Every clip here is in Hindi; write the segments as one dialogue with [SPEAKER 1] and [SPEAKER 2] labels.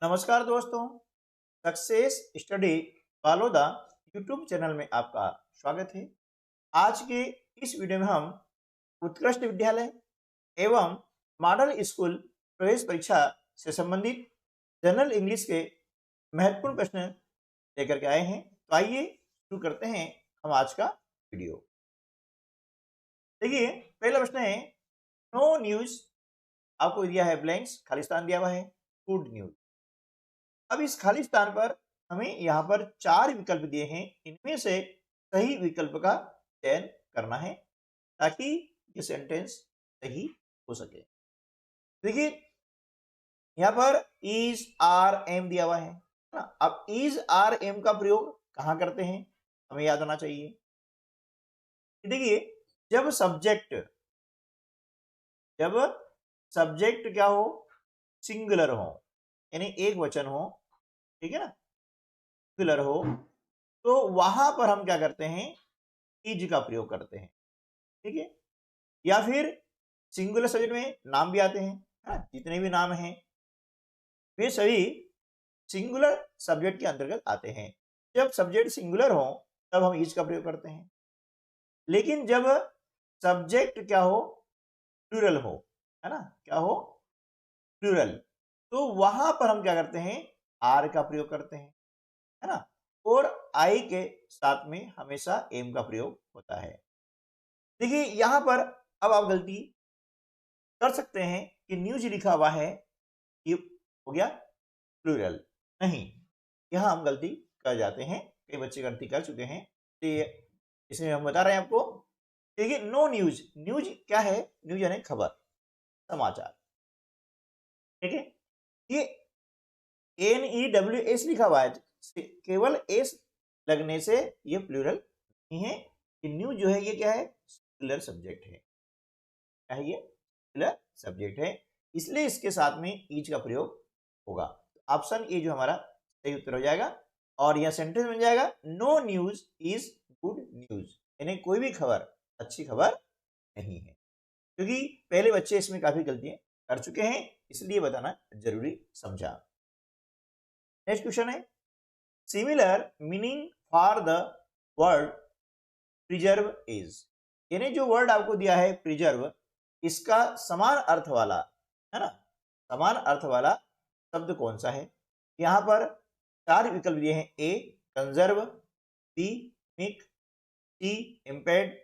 [SPEAKER 1] नमस्कार दोस्तों, success study Baloda YouTube channel में आपका स्वागत है। आज के इस वीडियो में हम उत्कृष्ट विद्यालय एवं मॉडल स्कूल प्रवेश परीक्षा से संबंधित जनरल इंग्लिश के महत्वपूर्ण प्रश्न लेकर के आए हैं। तो आइए शुरू करते हैं हम आज का वीडियो। देखिए, पहला प्रश्न है, नो न्यूज, आपको दिया है ब्लैंक्स, खालिस्तान दिया हुआ है, गुड न्यूज। अब इस खाली स्थान पर हमें यहाँ पर 4 विकल्प दिए हैं, इनमें से सही विकल्प का चयन करना है ताकि ये सेंटेंस सही हो सके। देखिए, यहाँ पर इज आर एम दिया हुआ है ना। अब इज आर एम का प्रयोग कहाँ करते हैं, हमें याद होना चाहिए। देखिए, जब सब्जेक्ट क्या हो, सिंगुलर हो, यानी एक वचन हो, ठीक है ना, सिंगुलर हो, तो वहां पर हम क्या करते हैं, इज का प्रयोग करते हैं, ठीक है। या फिर सिंगुलर सब्जेक्ट में नाम भी आते हैं, जितने भी नाम हैं वे सभी सिंगुलर सब्जेक्ट के अंतर्गत आते हैं। जब सब्जेक्ट सिंगुलर हो तब हम इज का प्रयोग करते हैं, लेकिन जब सब्जेक्ट क्या हो, प्लूरल हो, है ना, क्या हो, प्लूरल, तो वहां पर हम क्या करते हैं, आर का प्रयोग करते हैं, है ना। और आई के साथ में हमेशा एम का प्रयोग होता है। देखिए, यहां पर अब आप गलती कर सकते हैं कि न्यूज लिखा हुआ है, ये हो गया प्लूरल, नहीं, यहां हम गलती कर जाते हैं, कई बच्चे गलती कर चुके हैं, तो इसमें हम बता रहे हैं आपको। देखिए, नो न्यूज, न्यूज क्या है, न्यूज यानी खबर, समाचार, ठीक है। ये NEWS लिखा हुआ है, केवल एस लगने से ये प्लूरल नहीं है। ये न्यूज जो है ये क्या है, सिंगुलर सब्जेक्ट है, क्या है, ये सिंगुलर सब्जेक्ट है, इसलिए इसके साथ में इज का प्रयोग होगा। ऑप्शन ए जो हमारा सही उत्तर हो जाएगा और यह सेंटेंस बन जाएगा, no news is good news, यानी कोई भी खबर अच्छी खबर नहीं है। क्योंकि पहले बच्चे इसमें काफी गलतियां कर चुके हैं, इसलिए बताना जरूरी समझा। नेक्स्ट क्वेश्चन है, similar meaning for the word preserve is, यानी जो वर्ड आपको दिया है प्रिजर्व, इसका समान अर्थ वाला, है ना, समान अर्थ वाला शब्द कौन सा है। यहां पर 4 विकल्प दिए हैं, ए कंजर्व, बी मिक, सी इम्पेड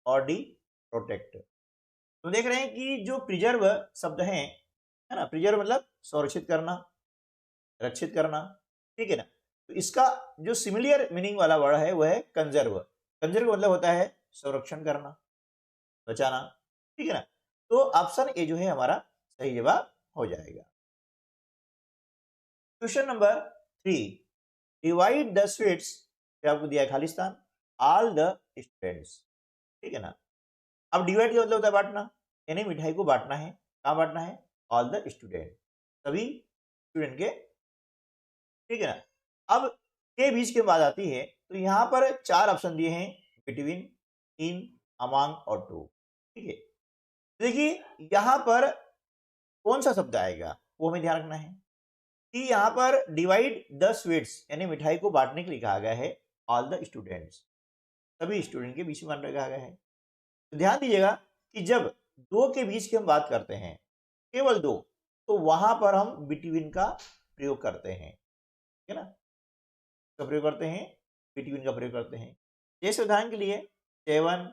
[SPEAKER 1] और डी प्रोटेक्ट। तो देख रहे हैं कि जो प्रिजर्व शब्द है ना, प्रिजर्व मतलब संरक्षित करना, रक्षित करना, ठीक है ना। तो इसका जो सिमिलर मीनिंग वाला वर्ड है वह है कंजर्व। कंजर्व मतलब होता है संरक्षण करना, बचाना, ठीक है ना। तो ऑप्शन ए जो है हमारा सही जवाब हो जाएगा। Question number 3, divide the sweets, आपको दिया है खालिस्तान, ऑल द स्टूडेंट्स, ठीक है ना। अब डिवाइड का मतलब होता है बांटना, यानी मिठाई को बांटना है, कहाँ बांटना है, ऑल द स्टूडेंट, सभी स्टूडेंट के, ठीक है ना। अब के बीच की बात आती है, तो यहां पर 4 ऑप्शन दिए हैं, बिटवीन, इन, अमंग और टू, ठीक है। देखिए, यहां पर कौन सा शब्द आएगा वो हमें ध्यान रखना है कि यहां पर डिवाइड द स्वीट्स, यानी मिठाई को बांटने के लिए कहा गया है, ऑल द स्टूडेंट्स, सभी स्टूडेंट के बीच में बांटने कहा गया है। तो ध्यान दीजिएगा कि जब दो के बीच की हम बात करते हैं, केवल दो, तो वहां पर हम बिटवीन का प्रयोग करते हैं, ठीक है ना, का प्रयोग करते हैं, बिटवीन का प्रयोग करते हैं। जैसे उदाहरण के लिए 7,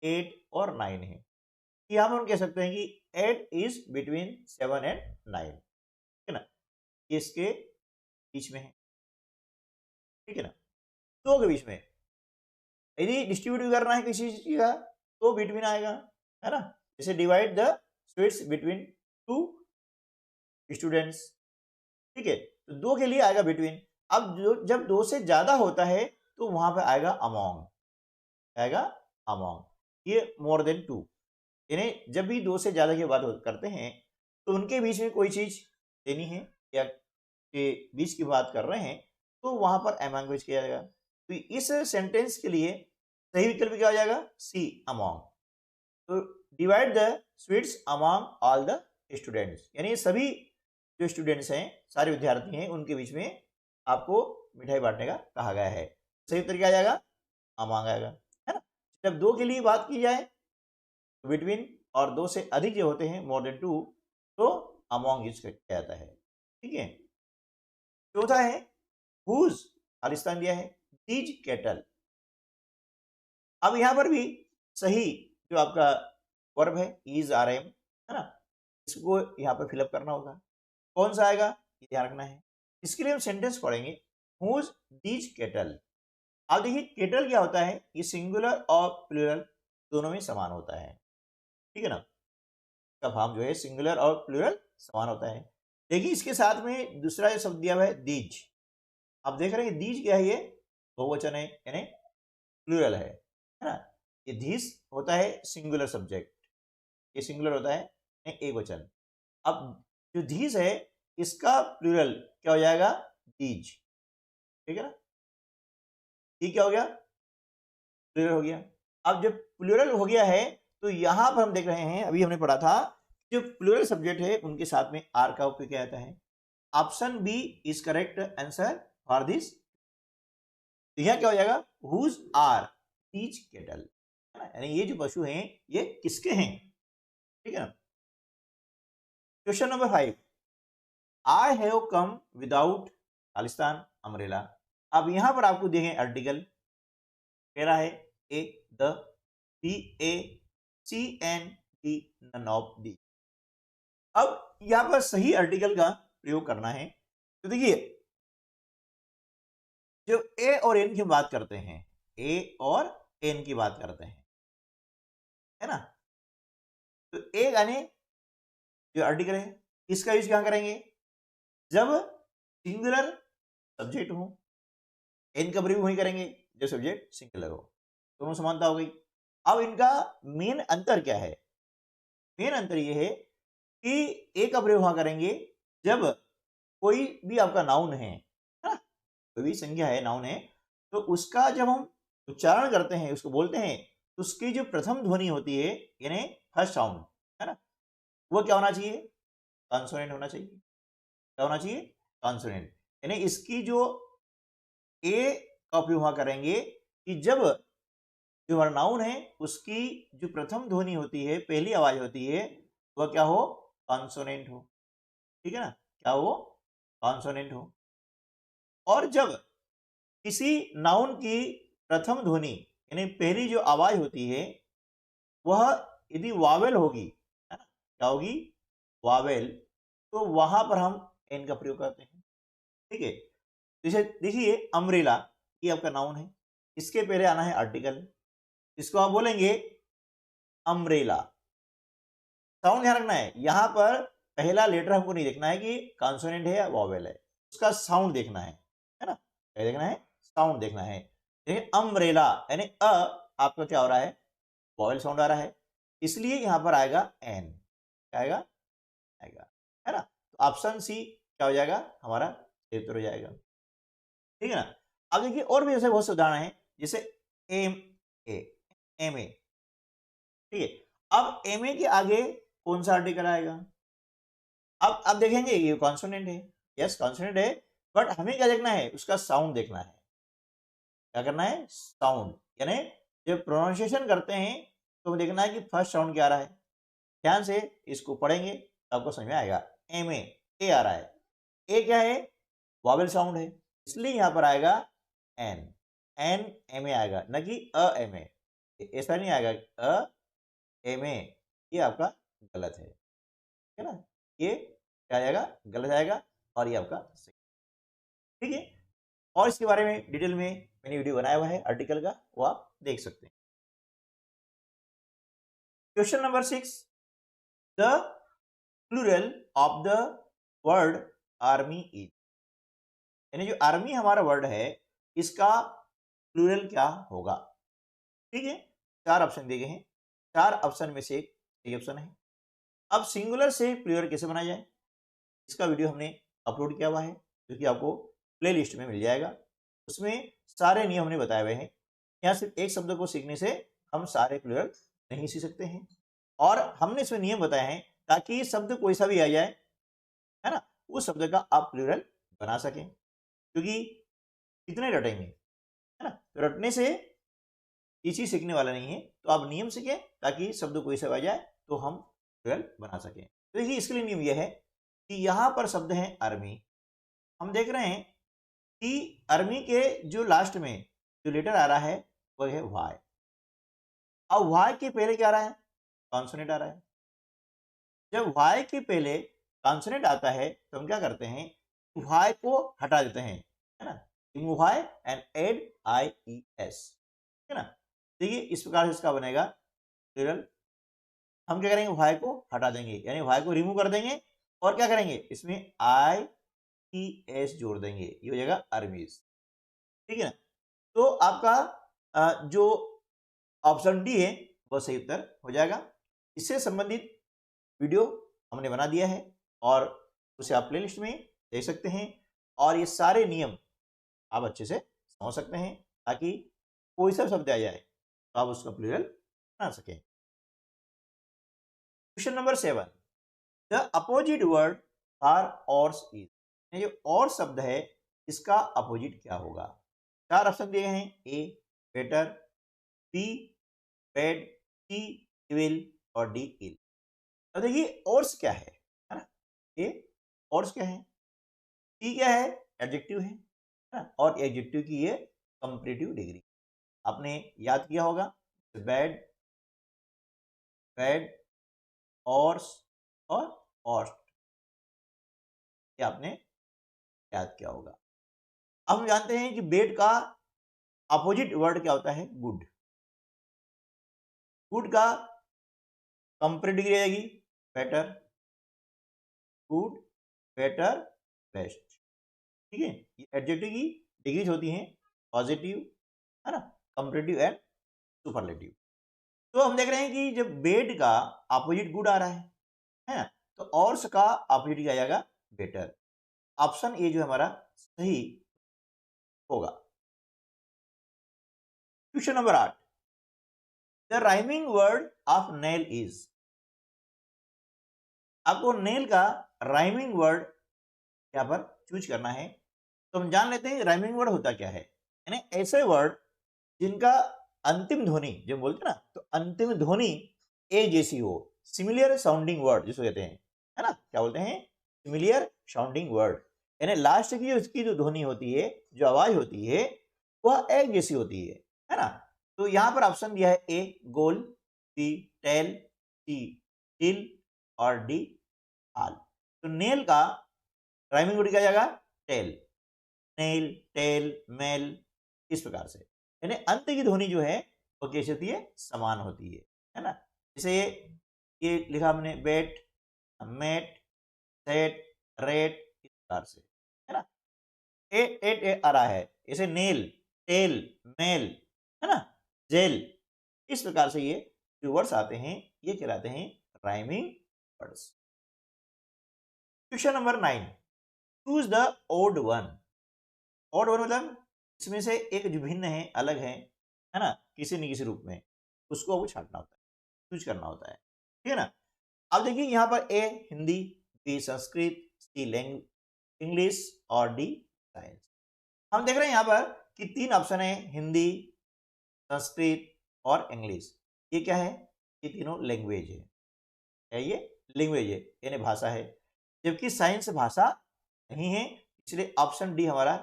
[SPEAKER 1] 8 और 9 है, यहाँ पर हम कह सकते हैं कि 8 इज बिटवीन 7 एंड 9, ठीक है ना, ये इसके बीच में है, ठीक है ना, दो के बीच में। यदि डिस्ट्रीब्यूट करना है किसी चीज का तो बिटवीन आएगा, है ना। जैसे divide the sweets between 2 students, ठीक है, तो 2 के लिए आएगा बिटवीन। अब जब 2 से ज्यादा होता है तो वहां पे आएगा अमोंग, आएगा अमोंग, ये मोर देन 2, यानी जब भी 2 से ज्यादा की बात करते हैं तो उनके बीच में कोई चीज देनी है या के बीच की बात कर रहे हैं, तो वहां पर अमोंग यूज किया जाएगा। तो इस सेंटेंस के लिए सही विकल्प क्या हो जाएगा, सी अमोंग। तो divide the sweets among all the students, यानी सभी जो स्टूडेंट्स हैं, सारे विद्यार्थी हैं, उनके बीच में आपको मिठाई बांटने का कहा गया है। सही उत्तर क्या आ जाएगा? अमंग आएगा, है ना। जब दो के लिए बात की जाए बिटवीन और दो से अधिक जो होते हैं मोर देन 2, तो अमंग यूज किया जाता है। ठीक है। चौथा है हुज, खालिस्तान दिया है, दीज कैटल। अब यहां पर भी सही जो आपका वर्ब है इज आर एम, है ना, इसको यहां पर फिलअप करना होगा। कौन सा आएगा ये ध्यान रखना है। इसके लिए हम सेंटेंस पढ़ेंगे, हुज दीज केटल। अब देखिए केटल क्या होता है, ये सिंगुलर और प्लूरल दोनों में समान होता है, ठीक है ना। इसका फॉर्म जो है सिंगुलर और प्लूरल समान होता है। देखिए इसके साथ में दूसरा जो शब्द दिया हुआ है दीज, आप देख रहे हैं दीज क्या है, ये बहुवचन है यानी प्लूरल है ना। ये धीस होता है सिंगुलर सब्जेक्ट, ये सिंगुलर होता है एक वचन। अब जो धीस है इसका प्लूरल क्या हो जाएगा, दीज, ठीक है ना। ये क्या हो गया, प्लूरल हो गया। अब जब प्लूरल हो गया है तो यहां पर हम देख रहे हैं, अभी हमने पढ़ा था जो प्लूरल सब्जेक्ट है उनके साथ में आर का उपयोग किया जाता है। Option B is correct answer for this. यहां क्या हो जाएगा, हुज आर दीज केटल, यानी ये जो पशु हैं ये किसके हैं, ठीक है ना। Question number 5, I have come without Khalistan umbrella. अब यहां पर आपको देखें आर्टिकल, कह रहा है A the, B a, C an, D none of the. अब यहां पर सही आर्टिकल का प्रयोग करना है। तो देखिए जो ए और एन की बात करते हैं, ए और एन की बात करते हैं, है ना, तो ए यानी जो आर्टिकल है इसका यूज क्या करेंगे, जब सिंगुलर सब्जेक्ट हो। एन का प्रयोग वही करेंगे जब सब्जेक्ट सिंगुलर हो, दोनों समानता हो गई। अब इनका मेन अंतर क्या है, मेन अंतर यह है कि ए का प्रयोग वहां करेंगे जब कोई भी आपका नाउन है ना, कोई भी संज्ञा है, नाउन है, तो उसका जब हम उच्चारण करते हैं, उसको बोलते हैं, तो उसकी जो प्रथम ध्वनि होती है यानी फर्स्ट साउंड, है ना, वो क्या होना चाहिए, कॉन्सोनेंट होना चाहिए। क्या होना चाहिए, कॉन्सोनेंट। यानी इसकी जो ए का उपयोग वहां करेंगे कि जब जो हमारा नाउन है उसकी जो प्रथम ध्वनि होती है, पहली आवाज होती है, वह क्या हो, कॉन्सोनेंट हो, ठीक है ना, क्या हो, कॉन्सोनेंट हो। और जब किसी नाउन की प्रथम ध्वनि यानी पहली जो आवाज होती है वह यदि वावेल होगी, है ना, क्या होगी, वावेल, तो वहां पर हम एन का प्रयोग करते हैं, ठीक है। जैसे देखिए अम्ब्रेला, ये आपका नाउन है, इसके पहले आना है आर्टिकल, इसको आप बोलेंगे अम्ब्रेला। साउंड ध्यान रखना है, यहां पर पहला लेटर हमको नहीं देखना है कि कॉन्सोनेंट है या वॉवेल है, उसका साउंड देखना है ना, क्या देखना है, साउंड देखना है। देखिए अम्ब्रेला यानी अ आपका क्या हो रहा है, वॉवेल साउंड आ रहा है, इसलिए यहां पर आएगा एन, क्या आएगा, आएगा, है ना। तो ऑप्शन सी क्या हो जाएगा, हमारा सही उत्तर हो जाएगा, ठीक है ना। अब देखिए और भी ऐसे बहुत से उदाहरण हैं, जैसे एम ए, एम ए, ठीक है। अब एम ए के आगे कौन सा आर्टिकल आएगा, अब देखेंगे ये कॉन्सोनेंट है, यस कॉन्सोनेंट है, बट हमें क्या देखना है, उसका साउंड देखना है। क्या करना है, साउंड, यानी जब प्रोनाउंसिएशन करते हैं तो देखना है कि फर्स्ट साउंड क्या आ रहा है। ध्यान से इसको पढ़ेंगे तो आपको समझ में आएगा। एम ए आ रहा है, ए क्या है, वॉवेल साउंड है, इसलिए यहां पर आएगा एन, एन एम ए आएगा, न कि अ एम ए, ऐसा नहीं आएगा अ एम ए, ये आपका गलत है ना, ये क्या आएगा, गलत आएगा, और ये आपका सही, ठीक है। और इसके बारे में डिटेल में मैंने वीडियो बनाया हुआ है आर्टिकल का, वो आप देख सकते हैं। Question number 6, the plural of the word army is, यानी जो आर्मी हमारा वर्ड है इसका प्लूरल क्या होगा, ठीक है। 4 ऑप्शन दिए गए हैं, 4 ऑप्शन में से एक सही ऑप्शन है। अब सिंगुलर से प्लूरल कैसे बनाया जाए, इसका वीडियो हमने अपलोड किया हुआ है, जो कि आपको प्लेलिस्ट में मिल जाएगा, उसमें सारे नियम हमने बताए हुए हैं। यहाँ सिर्फ एक शब्द को सीखने से हम सारे प्लूरल नहीं सीख सकते हैं, और हमने इसमें नियम बताए हैं ताकि शब्द कोई सा भी आ जाए, है ना, उस शब्द का आप प्लूरल बना सकें, क्योंकि कितने रटेंगे, है ना। तो रटने से ये चीज सीखने वाला नहीं है, तो आप नियम सीखें ताकि शब्द कोई से आ जाए तो हम प्लूरल बना सकें। तो देखिए इसके लिए नियम यह है कि यहाँ पर शब्द है आर्मी, हम देख रहे हैं कि आर्मी के जो लास्ट में जो लेटर आ रहा है वह है वाई। अब वाई के पहले क्या आ रहा है, कॉन्सोनेंट आ रहा है। जब वाई के पहले कॉन्सोनेंट आता है तो हम क्या करते हैं, वाई को हटा देते हैं, है ना, remove Y and add IES, है ना। देखिए इस प्रकार से इसका बनेगा प्लूरल। हम क्या करेंगे, वाई को हटा देंगे, यानी वाई को रिमूव कर देंगे और क्या करेंगे, इसमें IES जोड़ देंगे, ये हो जाएगा आर्मीज, ठीक है ना। तो आपका जो ऑप्शन डी है वह सही उत्तर हो जाएगा। इससे संबंधित वीडियो हमने बना दिया है और उसे आप प्लेलिस्ट में देख सकते हैं, और ये सारे नियम आप अच्छे से समझ सकते हैं ताकि कोई सा शब्द आ जाए तो आप उसका प्लूरल बना सकें। Question number 7, the opposite word for ours is, जो और शब्द है इसका अपोजिट क्या होगा। 4 ऑप्शन दिए हैं, A better, B bad, C evil और डी इल। अब देखिए ऑर्स क्या है ना, ए ऑर्स क्या है, सी क्या है, एडजेक्टिव है ना, और एडजेक्टिव की ये कंपैरेटिव डिग्री आपने याद किया होगा, बैड, बैड, ऑर्स और ऑर्स्ट, ये आपने याद किया होगा। अब हम जानते हैं कि बेड का अपोजिट वर्ड क्या होता है, गुड। गुड का कंपैरेटिव डिग्री आएगी बेटर, गुड, बेटर, बेस्ट, ठीक है। ये एडजेक्टिव की डिग्रीज होती हैं, पॉजिटिव, है ना, कंपैरेटिव एंड सुपरलेटिव। तो हम देख रहे हैं कि जब बेड का अपोजिट गुड आ रहा है ना, तो ऑर्स का अपोजिट क्या आएगा, बेटर। ऑप्शन ए जो हमारा सही होगा। Question number 8, the rhyming word of nail is, आपको नेल का राइमिंग वर्ड यहाँ पर चूज करना है। तो हम जान लेते हैं राइमिंग वर्ड होता क्या है, यानी ऐसे वर्ड जिनका अंतिम ध्वनि, जो बोलते हैं ना, तो अंतिम ध्वनि एक जैसी हो, सिमिलियर साउंडिंग वर्ड जिसको कहते हैं, है ना, क्या बोलते हैं, सिमिलियर साउंडिंग वर्ड, यानी लास्ट की उसकी जो ध्वनि होती है, जो आवाज होती है वह एक जैसी होती है ना। तो यहाँ पर ऑप्शन दिया है, ए गोल, बी टेल, सी टिल और डी आल। तो नेल का राइमिंग वर्ड क्या जाएगा, टेल, नेल, टेल, मेल, इस प्रकार से, यानी अंत की ध्वनि जो है वो कैसी होती है, समान होती है ना। जैसे ये लिखा हमने बेट, मेट, सेट, रेट, इस प्रकार से, है ना। एट एट एट आ रहा है, जैसे नेल, टेल, मेल, है ना, जेल, इस प्रकार से ये जो वर्ड्स आते हैं ये कहलाते हैं rhyming words. Question number 9, choose the odd one. Odd one मतलब इसमें से एक जो भिन्न है, अलग है ना, किसी न किसी रूप में, उसको आपको छांटना होता है, चूज करना होता है, ठीक है ना। अब देखिए यहाँ पर ए हिंदी, बी संस्कृत, सी इंग्लिश और डी साइंस। हम देख रहे हैं यहाँ पर कि 3 ऑप्शन है, हिंदी, संस्कृत और इंग्लिश। ये क्या है, ये तीनों लैंग्वेज है, ये लैंग्वेज है यानी भाषा है, जबकि साइंस भाषा नहीं है, इसलिए ऑप्शन डी हमारा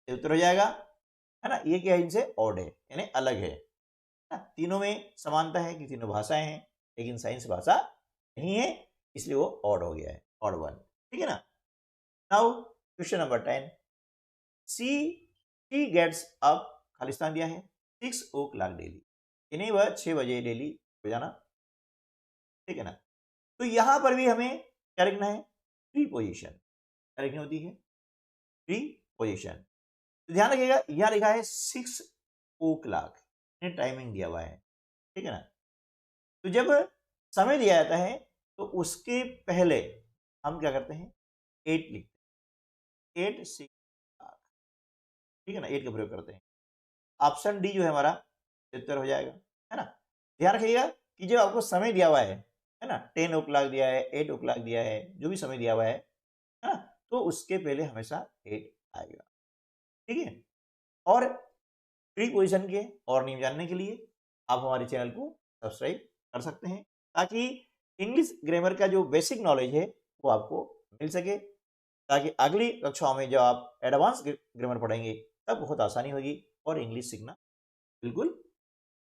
[SPEAKER 1] उत्तर हो जाएगा, है ना। ये क्या है, इनसे ऑड है यानी अलग है ना। तीनों में समानता है कि तीनों भाषाएं हैं, लेकिन साइंस भाषा नहीं है, इसलिए वो ऑड हो गया है, ऑड वन, ठीक है ना। Now question number 10, she gets up, Khalistan दिया है 6 o'clock डेली, यानी वह 6 बजे डेली रोजाना, ठीक है ना। तो यहां पर भी हमें क्या लिखना है, प्रीपोजिशन, क्या लिखनी होती है, प्रीपोजिशन। तो ध्यान रखिएगा यहां लिखा है 6 o'clock, टाइमिंग दिया हुआ है, ठीक है ना। तो जब समय दिया जाता है तो उसके पहले हम क्या करते हैं, 8 लिखते हैं, 8 6, ठीक है ना, 8 का प्रयोग करते हैं। ऑप्शन डी जो है हमारा उत्तर हो जाएगा, है ना। ध्यान रखिएगा कि जब आपको समय दिया हुआ है ना, 10 o'clock दिया है, 8 o'clock दिया है, जो भी समय दिया हुआ है ना, तो उसके पहले हमेशा हेड आएगा। ठीक है, और प्रीपोजिशन के और नियम जानने के लिए आप हमारे चैनल को सब्सक्राइब कर सकते हैं, ताकि इंग्लिश ग्रामर का जो बेसिक नॉलेज है वो आपको मिल सके, ताकि अगली कक्षाओं में जब आप एडवांस ग्रामर पढ़ेंगे तब बहुत आसानी होगी और इंग्लिश सीखना बिल्कुल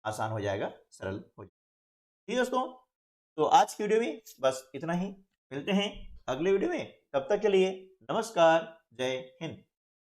[SPEAKER 1] आसान हो जाएगा, सरल हो जाएगा। ठीक है दोस्तों, तो आज की वीडियो में बस इतना ही। मिलते हैं अगले वीडियो में, तब तक के लिए नमस्कार, जय हिंद।